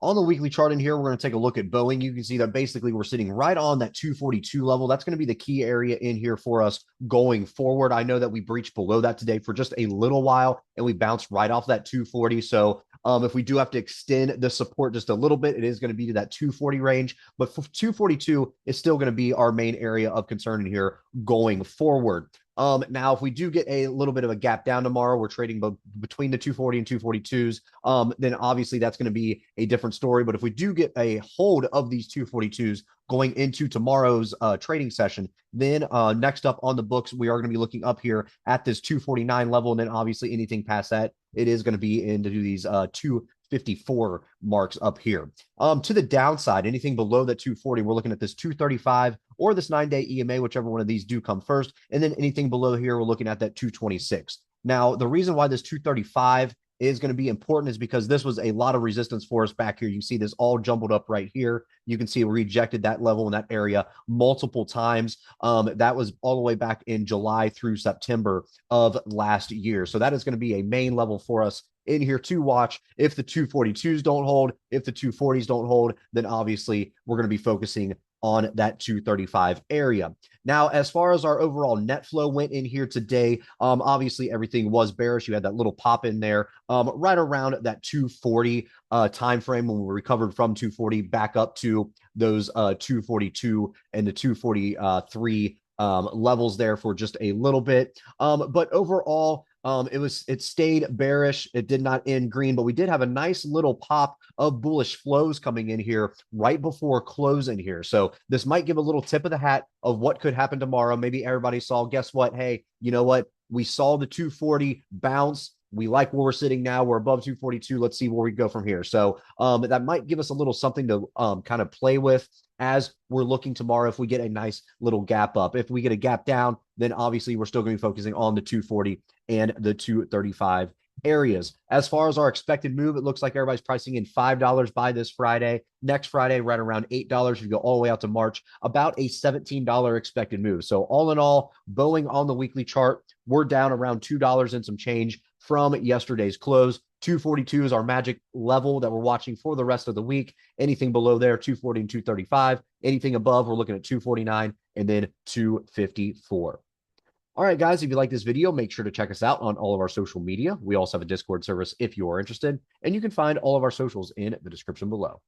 On the weekly chart in here, we're going to take a look at Boeing. You can see that basically we're sitting right on that 242 level. That's going to be the key area in here for us going forward. I know that we breached below that today for just a little while, and we bounced right off that 240. So if we do have to extend the support just a little bit, it is going to be to that 240 range. But for 242 is still going to be our main area of concern in here going forward. Now, if we do get a little bit of a gap down tomorrow, we're trading between the 240 and 242s. Then obviously that's going to be a different story. But if we do get a hold of these 242s going into tomorrow's trading session, then next up on the books, we are going to be looking up here at this 249 level. And then obviously anything past that, it is going to be into these 254 marks up here. To the downside, anything below that 240, we're looking at this 235 or this 9-day EMA, whichever one of these do come first. And then anything below here, we're looking at that 226. Now, the reason why this 235 is going to be important is because this was a lot of resistance for us back here. You see this all jumbled up right here. You can see we rejected that level in that area multiple times. That was all the way back in July through September of last year. So that is going to be a main level for us in here to watch. If the 242s don't hold, if the 240s don't hold, then obviously we're going to be focusing on that 235 area. Now, as far as our overall net flow went in here today, obviously everything was bearish. You had that little pop in there right around that 240 time frame when we recovered from 240 back up to those 242 and the 243 levels there for just a little bit. But overall, it stayed bearish. It did not end green, but we did have a nice little pop of bullish flows coming in here right before closing here. So this might give a little tip of the hat of what could happen tomorrow. Maybe everybody saw, guess what? Hey, you know what? We saw the 240 bounce. We like where we're sitting now. We're above 242. Let's see where we go from here. So that might give us a little something to kind of play with as we're looking tomorrow if we get a nice little gap up. If we get a gap down, then obviously we're still going to be focusing on the 240 and the 235 areas. As far as our expected move, it looks like everybody's pricing in $5 by this Friday. Next Friday, right around $8. If you go all the way out to March, about a $17 expected move. So all in all, Boeing on the weekly chart, we're down around $2 and some change from yesterday's close. 242 is our magic level that we're watching for the rest of the week. Anything below there, 240 and 235. Anything above, we're looking at 249 and then 254. All right, guys, if you like this video, make sure to check us out on all of our social media. We also have a Discord service if you are interested, and you can find all of our socials in the description below.